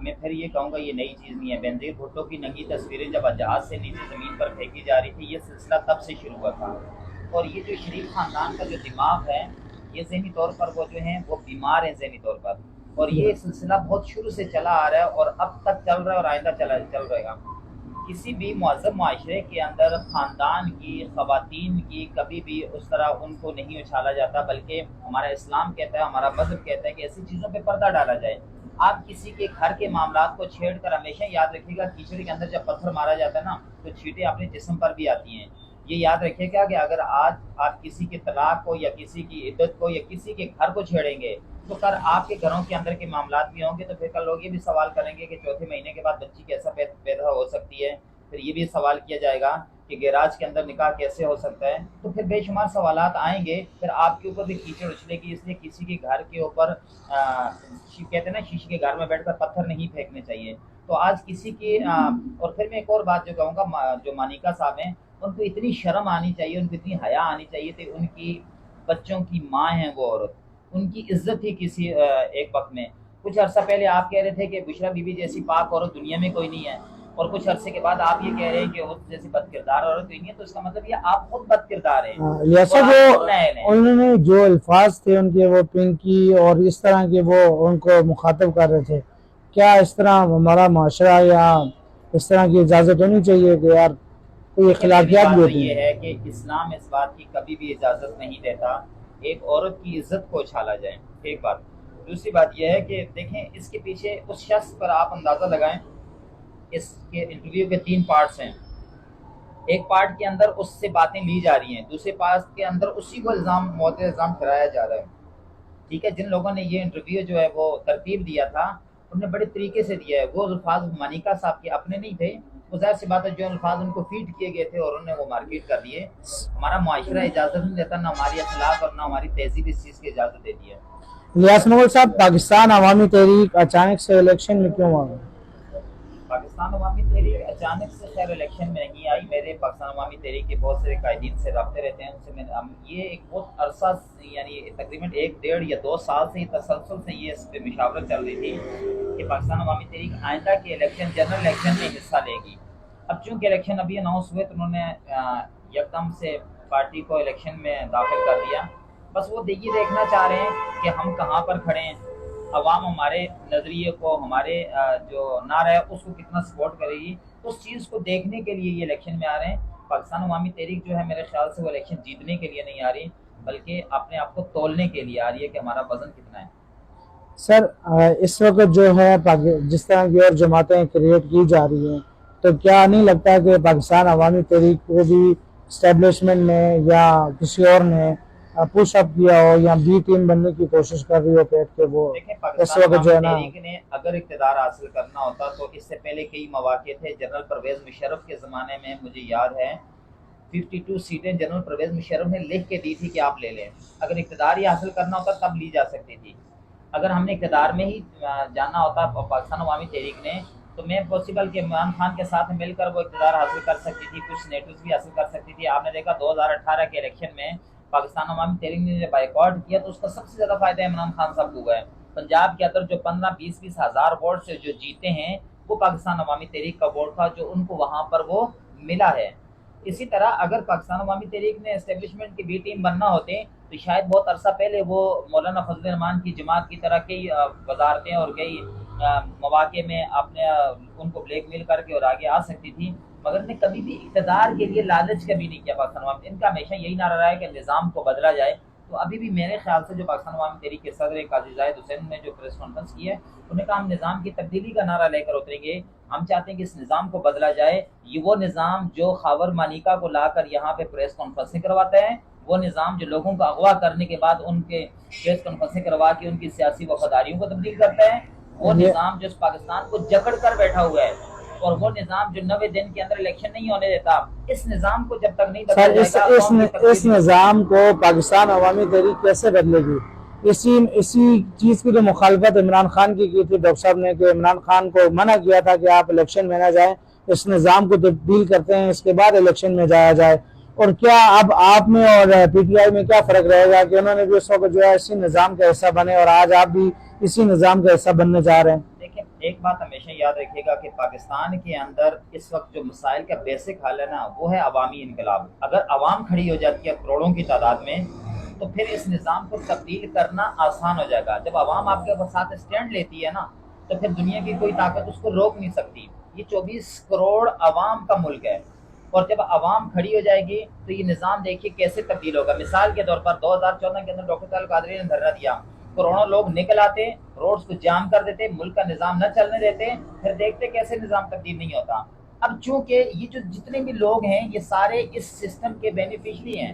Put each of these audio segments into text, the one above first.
میں پھر یہ کہوں گا یہ نئی چیز نہیں ہے. بینظیر بھٹو کی ننگی تصویریں جب جہاز سے نیچے زمین پر پھینکی جا رہی تھی یہ سلسلہ تب سے شروع ہوا تھا. اور یہ جو شریف خاندان کا جو دماغ ہے یہ ذہنی طور پر وہ جو ہیں وہ بیمار ہیں ذہنی طور پر, اور یہ سلسلہ بہت شروع سے چلا آ رہا ہے اور اب تک چل رہا ہے اور آئندہ چل رہے گا. کسی بھی مہذب معاشرے کے اندر خاندان کی, خواتین کی کبھی بھی اس طرح ان کو نہیں اچھالا جاتا, بلکہ ہمارا اسلام کہتا ہے, ہمارا مذہب کہتا ہے کہ ایسی چیزوں پہ پردہ ڈالا جائے. آپ کسی کے گھر کے معاملات کو چھیڑ کر ہمیشہ یاد رکھیے گا کیچڑ کے اندر جب پتھر مارا جاتا ہے نا تو چھینٹیں اپنے جسم پر بھی آتی ہیں. یہ یاد رکھیے گا کہ اگر آج آپ کسی کے طلاق کو یا کسی کی عدت کو یا کسی کے گھر کو چھیڑیں گے تو کل آپ کے گھروں کے اندر کے معاملات بھی ہوں گے, تو پھر کل لوگ یہ بھی سوال کریں گے کہ چوتھے مہینے کے بعد بچی کیسا پیدا ہو سکتی ہے. پھر یہ بھی سوال کیا جائے گا کہ گیراج کے اندر نکاح کیسے ہو سکتا ہے. تو پھر بے شمار سوالات آئیں گے, پھر آپ کے اوپر بھی کیچڑ اچھلے گی. اس لیے کسی کے گھر کے اوپر کہتے ہیں نا شیشے کے گھر میں بیٹھ کر پتھر نہیں پھینکنے چاہیے. تو آج کسی کی اور پھر میں ایک اور بات جو کہوں گا, جو مانیکا صاحب ہیں ان کو اتنی شرم آنی چاہیے, ان کو اتنی حیا آنی چاہیے کہ ان کی بچوں کی ماں ہیں وہ عورت, ان کی عزت ہی کسی ایک وقت میں. کچھ عرصہ پہلے آپ کہہ رہے تھے کہ بشرا بی بی جیسی پاک عورت دنیا میں کوئی نہیں ہے, اور کچھ عرصے کے بعد آپ یہ کہہ رہے ہیں کہ اس جیسی بد کردار عورت کوئی نہیں ہے. تو اس کا مطلب یہ آپ خود بد کردار ہیں. انہوں نے جو الفاظ تھے ان کے وہ پنکی اور اس طرح کے وہ ان کو مخاطب کر رہے تھے, کیا اس طرح ہمارا معاشرہ یا اس طرح کی اجازت ہونی چاہیے کہ یار کوئی اخلاقیات بھی ہوتی یہ ہے کہ اسلام اس بات کی کبھی بھی اجازت نہیں دیتا ایک عورت کی عزت کو اچھالا جائے. ایک بات. دوسری بات یہ ہے کہ دیکھیں اس کے پیچھے اس شخص پر آپ اندازہ لگائیں. اس کے انٹرویو کے 3 پارٹس ہیں. ایک پارٹ کے اندر اس سے باتیں لی جا رہی ہیں, دوسرے پارٹ کے اندر اسی کو موت الزام ٹھہرایا جا رہا ہے. ٹھیک ہے, جن لوگوں نے یہ انٹرویو جو ہے وہ ترتیب دیا تھا انہوں نے بڑے طریقے سے دیا ہے. وہ الفاظ مانیکا صاحب کے اپنے نہیں تھے, وہ ظاہر سی بات ہے جو الفاظ ان کو فیڈ کیے گئے تھے اور انہوں نے وہ مارکیٹ کر دیے. ہمارا معاشرہ اجازت نہیں دیتا, نہ ہماری اخلاق اور نہ ہماری تہذیب اس چیز کی اجازت دیتی ہے. الیاس مغل صاحب, پاکستان عوامی تحریک اچانک سے الیکشن میں کیوں آ گئی؟ پاکستان عوامی تحریک اچانک سے خیر الیکشن میں نہیں آئی. میرے پاکستان عوامی تحریک کے بہت سارے قائدین سے رابطے رہتے ہیں, ان سے میں یہ ایک بہت عرصہ یعنی تقریباً 1 ڈیڑھ یا 2 سال سے تسلسل سے یہ اس پہ مشاورت چل رہی تھی کہ پاکستان عوامی تحریک آئندہ کے الیکشن جنرل الیکشن میں حصہ لے گی. اب چونکہ الیکشن ابھی اناؤنس ہوئے تو انہوں نے یکدم سے پارٹی کو الیکشن میں داخل کر دیا. بس وہ یہ دیکھنا چاہ رہے ہیں کہ ہم کہاں پر کھڑے ہیں, عوام ہمارے نظریے کو, ہمارے جو نعرہ ہے اس کو کتنا سپورٹ کرے گی. اس چیز کو دیکھنے کے لیے یہ الیکشن میں آ رہے ہیں. پاکستان عوامی تحریک جو ہے میرے خیال سے وہ الیکشن جیتنے کے لیے نہیں آ رہی, بلکہ اپنے آپ کو تولنے کے لیے آ رہی ہے کہ ہمارا وزن کتنا ہے. سر اس وقت جو ہے جس طرح کی اور جماعتیں کریٹ کی جا رہی ہیں, تو کیا نہیں لگتا کہ پاکستان عوامی تحریک کو بھی اسٹیبلشمنٹ نے یا کسی اور نے پش اپ کیا ہو یا بی ٹیم بننے کی کوشش کر رہی ہو پیٹ کے وہ اس وقت جو ہے نا تحریک نے اگر اقتدار حاصل کرنا ہوتا تو اس سے پہلے کئی مواقع تھے. جنرل پرویز مشرف کے زمانے میں مجھے یاد ہے 52 سیٹیں جنرل پرویز مشرف نے لکھ کے دی تھی کہ آپ لے لیں. اگر اقتدار ہی حاصل کرنا ہوتا تب لی جا سکتی تھی. اگر ہم نے اقتدار میں ہی جانا ہوتا پاکستان عوامی تحریک نے تو میں پاسبل کہ عمران خان کے ساتھ مل کر وہ اقتدار حاصل کر سکتی تھی, کچھ سینیٹرز بھی حاصل کر سکتی تھی. آپ نے دیکھا 2018 کے الیکشن میں پاکستان عوامی تحریک نے بائیکاٹ کیا تو اس کا سب سے زیادہ فائدہ عمران خان صاحب کو ہوا ہے. پنجاب کے اندر جو 15-20 ہزار ووٹ سے جو جیتے ہیں وہ پاکستان عوامی تحریک کا ووٹ تھا جو ان کو وہاں پر وہ ملا ہے. اسی طرح اگر پاکستان عوامی تحریک نے اسٹیبلشمنٹ کی بی ٹیم بننا ہوتے تو شاید بہت عرصہ پہلے وہ مولانا فضل الرحمان کی جماعت کی طرح کئی وزارتیں اور کئی مواقع میں اپنے ان کو بلیک میل کر کے اور آگے آ سکتی تھی, مگر نے کبھی بھی اقتدار کے لیے لالچ کبھی نہیں کیا. پاکستان عوامی ان کا ہمیشہ یہی نعرہ رہا ہے کہ نظام کو بدلا جائے. تو ابھی بھی میرے خیال سے جو پاکستان عوامی تحریک کے صدر قاضی زاہد حسین نے جو پریس کانفرنس کی ہے انہوں نے کہا ہم نظام کی تبدیلی کا نعرہ لے کر اتریں گے. ہم چاہتے ہیں کہ اس نظام کو بدلا جائے. یہ وہ نظام جو خاور مانیکا کو لا کر یہاں پہ پریس کانفرنسیں کرواتا ہے, وہ نظام جو لوگوں کو اغوا کرنے کے بعد ان کے پریس کانفرنسیں کروا کے ان کی سیاسی وفاداریوں کو تبدیل کرتا ہے, وہ نظام جو پاکستان کو جکڑ کر بیٹھا ہوا ہے, اور وہ نظام جو 90 دن کے اندر الیکشن نہیں ہونے دیتا. اس نظام کو جب تک نہیں بدلا جائے گا اس نظام کو پاکستان عوامی تحریک کیسے بدلے گی؟ اسی چیز کی جو مخالفت عمران خان کی تھی ڈاکٹر صاحب نے, کہ عمران خان کو منع کیا تھا کہ آپ الیکشن میں نہ جائیں, اس نظام کو تبدیل کرتے ہیں اس کے بعد الیکشن میں جایا جائے. اور کیا اب آپ میں اور پی ٹی آئی میں کیا فرق رہے گا کہ انہوں نے بھی اس وقت جو ہے اسی نظام کا حصہ بنے اور آج آپ بھی اسی نظام کا حصہ بننے جا رہے ہیں؟ دیکھیں، ایک بات ہمیشہ یاد رکھیے گا کہ پاکستان کے اندر اس وقت جو مسائل کا بیسک حل ہے نا، وہ ہے عوامی انقلاب۔ اگر عوام کھڑی ہو جاتی ہے کروڑوں کی تعداد میں، تو پھر اس نظام کو تبدیل کرنا آسان ہو جائے گا۔ جب عوام آپ کے ساتھ اسٹینڈ لیتی ہے نا، تو پھر دنیا کی کوئی طاقت اس کو روک نہیں سکتی۔ یہ 24 کروڑ عوام کا ملک ہے، اور جب عوام کھڑی ہو جائے گی تو یہ نظام دیکھیے کیسے تبدیل ہوگا۔ مثال کے طور پر 2014 کے اندر ڈاکٹر طاہر القادری نے دھرنا دیا، کروڑوں لوگ نکل آتے، روڈز کو جام کر دیتے، ملک کا نظام نہ چلنے دیتے، پھر دیکھتے کیسے نظام تبدیل نہیں ہوتا۔ اب چونکہ یہ جو جتنے بھی لوگ ہیں یہ سارے اس سسٹم کے بینیفیشری ہیں،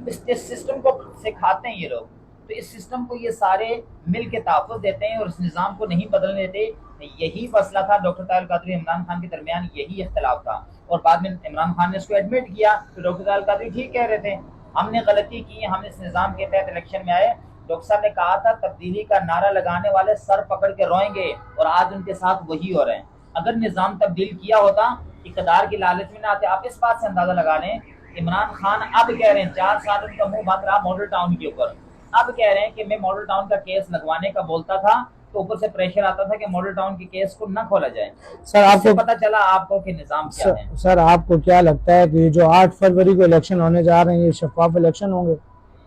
اس سسٹم کو سے کھاتے ہیں یہ لوگ، تو اس سسٹم کو یہ سارے مل کے تحفظ دیتے ہیں اور اس نظام کو نہیں بدلنے دیتے۔ یہی مسئلہ تھا ڈاکٹر طاہر القادری عمران خان کے درمیان، یہی اختلاف تھا، اور بعد میں عمران خان نے اس کو ایڈمٹ کیا کہ ڈاکٹر طاہر القادری ٹھیک کہہ رہے تھے، ہم نے غلطی کی، ہم اس نظام کے تحت الیکشن میں آئے۔ ڈاکٹر صاحب نے کہا تھا تبدیلی کا نعرہ لگانے والے سر پکڑ کے روئیں گے، اور آج ان کے ساتھ وہی ہو رہے ہیں۔ اگر نظام تبدیل کیا ہوتا، اقتدار کی لالچ میں نہ آتے۔ آپ اس بات سے اندازہ لگا لیں، عمران خان اب کہہ رہے ہیں 4 سال ان کا منہ بند رہا ماڈل ٹاؤن کے اوپر، اب کہہ رہے ہیں کہ میں ماڈل ٹاؤن کا کیس لگوانے کا بولتا تھا تو اوپر سے پریشر آتا تھا کہ ماڈل ٹاؤن کے کیس کو نہ کھولا جائے۔ سر آپ کو پتہ چلا آپ کو کہ نظام کیا ہے۔ سر آپ کو کیا لگتا ہے کہ یہ جو 8 فروری کو الیکشن ہونے جا رہے ہیں یہ شفاف الیکشن ہوں گے؟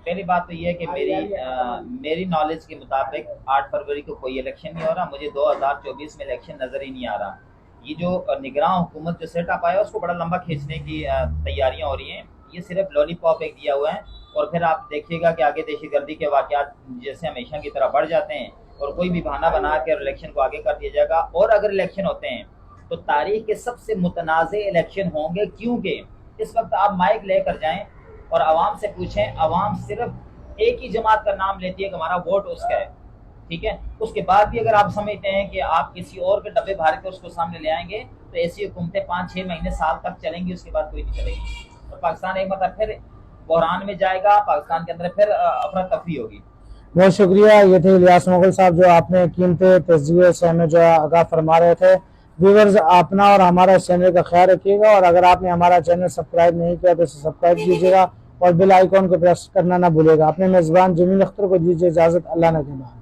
پہلی بات تو یہ ہے کہ میری نالج کے مطابق 8 فروری کو کوئی الیکشن نہیں ہو رہا، مجھے 2024 میں الیکشن نظر ہی نہیں آ رہا۔ یہ جو نگراں حکومت جو سیٹ اپ آیا اس کو بڑا لمبا کھینچنے کی تیاریاں ہو رہی ہیں، یہ صرف لالی پاپ ایک دیا ہوا ہے، اور پھر آپ دیکھیے گا کہ آگے دہشت گردی کے واقعات جیسے ہمیشہ کی طرح بڑھ جاتے ہیں، اور کوئی بھی بہانہ بنا کے الیکشن کو آگے کر دیا جائے گا۔ اور اگر الیکشن ہوتے ہیں تو تاریخ کے سب سے متنازع الیکشن ہوں گے، کیونکہ اس وقت آپ مائک لے کر جائیں اور عوام سے پوچھیں، عوام صرف ایک ہی جماعت کا نام لیتی ہے کہ ہمارا ووٹ اس کا ہے، ٹھیک ہے؟ اس کے بعد بھی اگر آپ سمجھتے ہیں کہ آپ کسی اور کے ڈبے بھار کے اس کو سامنے لے آئیں گے تو ایسی حکومتیں 5-6 مہینے سال تک چلیں گی، اس کے بعد کوئی نہیں چلے گی، اور پاکستان ایک مرتبہ پھر بحران میں جائے گا، پاکستان کے اندر پھر افراتفری ہوگی۔ بہت شکریہ، یہ تھے الیاس مغل صاحب جو آپ نے قیمتی تجزیے سے ہمیں جو آگاہ فرما رہے تھے۔ ویورز اپنا اور ہمارا چینل کا خیال رکھیے گا، اور اگر آپ نے ہمارا چینل سبسکرائب نہیں کیا تو اسے سبسکرائب کیجیے گا اور بیل آئیکن کو پریس کرنا نہ بھولے گا۔ اپنے میزبان جمیل اختر کو دیجیے اجازت، اللہ نگہبان۔